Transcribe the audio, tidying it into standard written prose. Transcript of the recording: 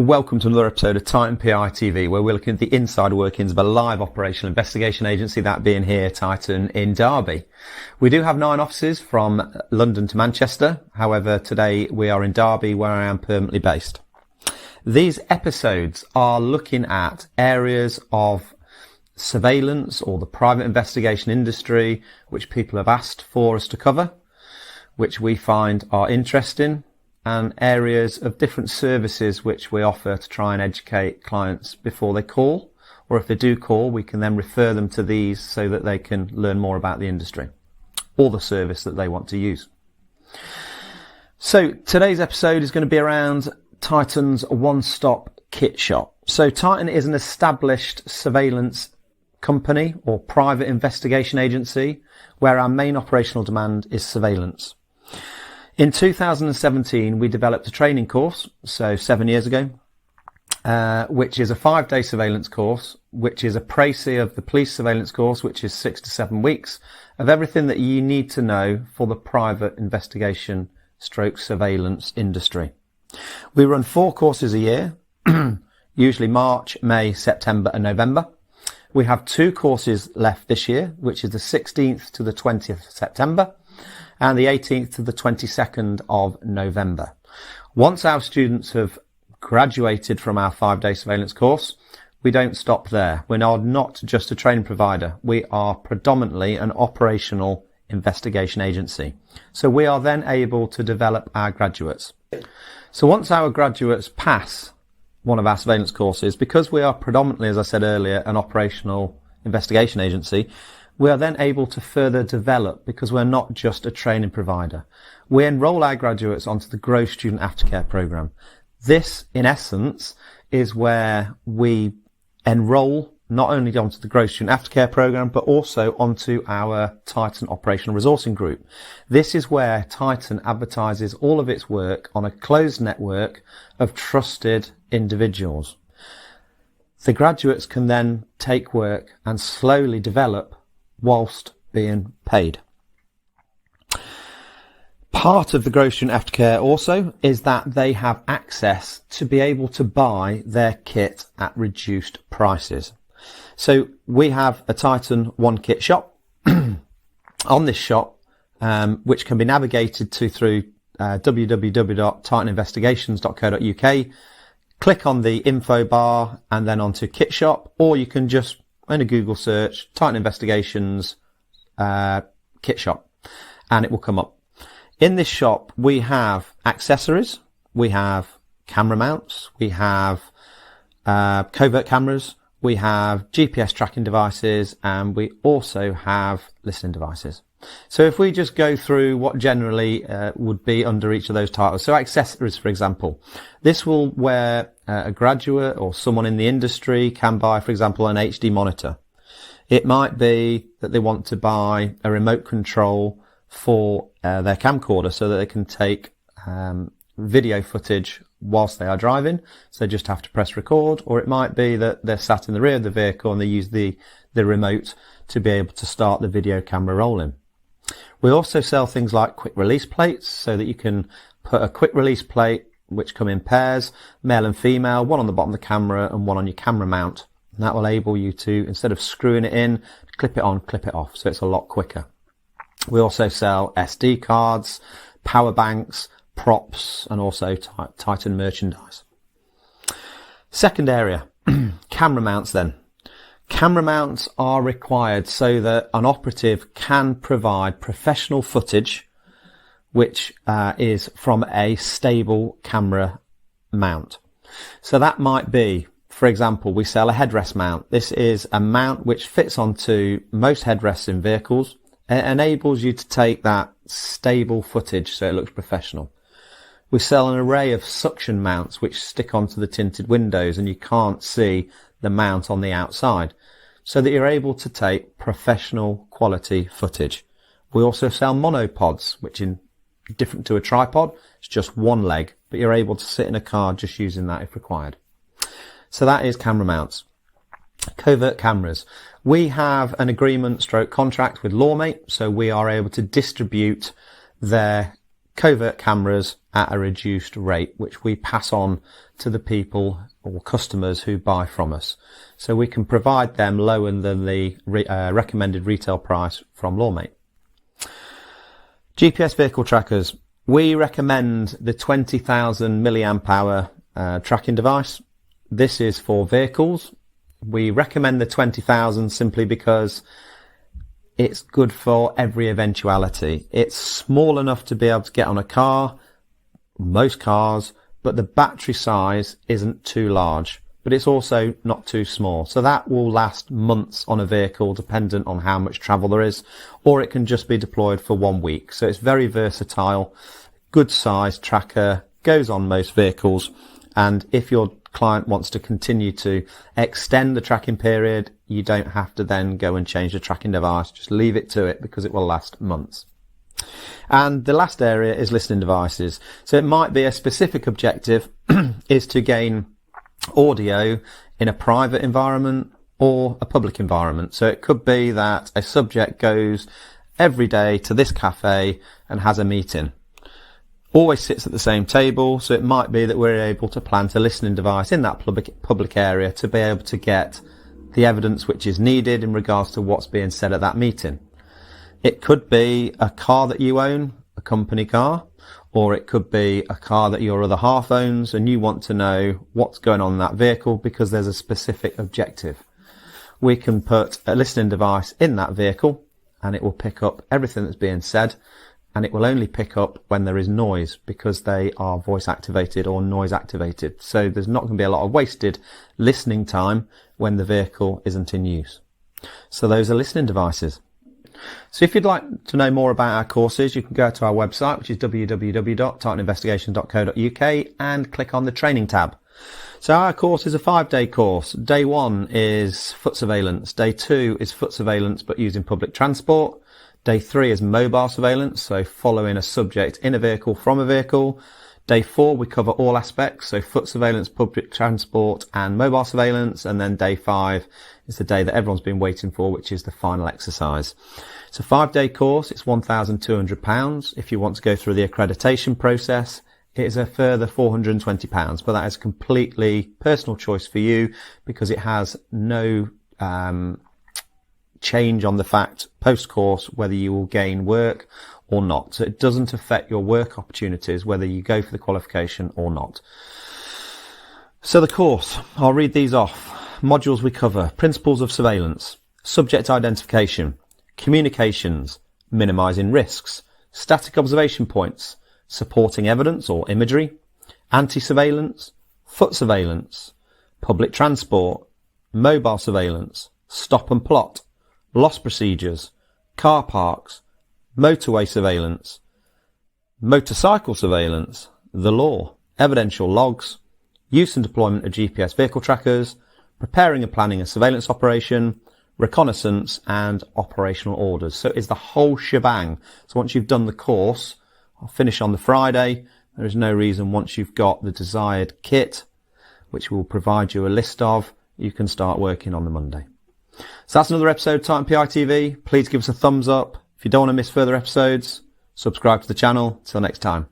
welcome to another episode of Titan PI TV, where we're looking at the insider workings of a live operational investigation agency, that being here, Titan, in Derby. We do have 9 offices from London to Manchester. However, today we are in Derby, where I am permanently based. These episodes are looking at areas of surveillance or the private investigation industry which people have asked for us to cover, which we find are interesting, and areas of different services which we offer to try and educate clients before they call, or if they do call, we can then refer them to these so that they can learn more about the industry or the service that they want to use. So today's episode is going to be around Titan's one-stop kit shop. So Titan is an established surveillance company or private investigation agency where our main operational demand is surveillance. In 2017, we developed a training course, so 7 years ago, which is a 5-day surveillance course, which is a précis of the police surveillance course, which is 6 to 7 weeks of everything that you need to know for the private investigation stroke surveillance industry. We run 4 courses a year, usually March, May, September and November. We have 2 courses left this year, which is the 16th to the 20th of September and the 18th to the 22nd of November. Once our students have graduated from our 5-day surveillance course, we don't stop there. We're not just a training provider. We are predominantly an operational investigation agency. So we are then able to develop our graduates. So once our graduates pass one of our surveillance courses, because we are predominantly, as I said earlier, an operational investigation agency, we are then able to further develop because we're not just a training provider. We enroll our graduates onto the Grow Student Aftercare program. This, in essence, is where we enroll not only onto the Grow Student Aftercare program, but also onto our Titan Operational Resourcing Group. This is where Titan advertises all of its work on a closed network of trusted individuals. The graduates can then take work and slowly develop whilst being paid. Part of the Grow Student Aftercare also is that they have access to be able to buy their kit at reduced prices. So we have a Titan One Kit shop. On this shop, which can be navigated to through www.titaninvestigations.co.uk, click on the info bar and then onto Kit Shop, or you can just in a Google search, Titan Investigations Kit Shop, and it will come up. In this shop, we have accessories, we have camera mounts, we have covert cameras, we have GPS tracking devices, and we also have listening devices. So if we just go through what generally would be under each of those titles. So accessories, for example, this will where a graduate or someone in the industry can buy, for example, an HD monitor. It might be that they want to buy a remote control for their camcorder so that they can take video footage whilst they are driving. So they just have to press record, or it might be that they're sat in the rear of the vehicle and they use the remote to be able to start the video camera rolling. We also sell things like quick release plates so that you can put a quick release plate which come in pairs, male and female, one on the bottom of the camera and one on your camera mount. And that will enable you to, instead of screwing it in, clip it on, clip it off. So it's a lot quicker. We also sell SD cards, power banks, props, and also Titan merchandise. Second area, camera mounts then. Camera mounts are required so that an operative can provide professional footage which is from a stable camera mount. So that might be, for example, we sell a headrest mount. This is a mount which fits onto most headrests in vehicles. It enables you to take that stable footage so it looks professional. We sell an array of suction mounts which stick onto the tinted windows and you can't see the mount on the outside, so that you're able to take professional quality footage. We also sell monopods, which in different to a tripod, it's just one leg, but you're able to sit in a car just using that if required. So that is camera mounts. Covert cameras. We have an agreement stroke contract with Lawmate, so we are able to distribute their covert cameras at a reduced rate, which we pass on to the people or customers who buy from us. So we can provide them lower than the recommended retail price from Lawmate. GPS vehicle trackers. We recommend the 20,000 milliamp hour tracking device. This is for vehicles. We recommend the 20,000 simply because it's good for every eventuality. It's small enough to be able to get on a car, most cars, but the battery size isn't too large, but it's also not too small. So that will last months on a vehicle dependent on how much travel there is, or it can just be deployed for 1 week. So it's very versatile, good size tracker, goes on most vehicles. And if your client wants to continue to extend the tracking period, you don't have to then go and change the tracking device. Just leave it to it because it will last months. And the last area is listening devices. So it might be a specific objective is to gain audio in a private environment or a public environment. So it could be that a subject goes every day to this cafe and has a meeting. Always sits at the same table, so it might be that we're able to plant a listening device in that public area to be able to get the evidence which is needed in regards to what's being said at that meeting. It could be a car that you own, a company car, or it could be a car that your other half owns and you want to know what's going on in that vehicle because there's a specific objective. We can put a listening device in that vehicle and it will pick up everything that's being said, and it will only pick up when there is noise because they are voice activated or noise activated. So there's not going to be a lot of wasted listening time when the vehicle isn't in use. So those are listening devices. So if you'd like to know more about our courses, you can go to our website, which is www.titantinvestigation.co.uk, and click on the training tab. So our course is a 5-day course. Day 1 is foot surveillance. Day 2 is foot surveillance but using public transport. Day 3 is mobile surveillance, so following a subject in a vehicle from a vehicle. Day 4, we cover all aspects, so foot surveillance, public transport and mobile surveillance. And then day 5 is the day that everyone's been waiting for, which is the final exercise. It's a 5-day course. It's £1,200. If you want to go through the accreditation process, it is a further £420, but that is completely personal choice for you because it has no change on the fact post-course whether you will gain work or not. So it doesn't affect your work opportunities whether you go for the qualification or not. So the course, I'll read these off. Modules we cover: principles of surveillance, subject identification, communications, minimizing risks, static observation points, supporting evidence or imagery, anti-surveillance, foot surveillance, public transport, mobile surveillance, stop and plot, loss procedures, car parks, motorway surveillance, motorcycle surveillance, the law, evidential logs, use and deployment of GPS vehicle trackers, preparing and planning a surveillance operation, reconnaissance, and operational orders. So it's the whole shebang. So once you've done the course, I'll finish on the Friday. There is no reason once you've got the desired kit, which we'll provide you a list of, you can start working on the Monday. So that's another episode of Titan PI TV. Please give us a thumbs up. If you don't want to miss further episodes, subscribe to the channel. Till next time.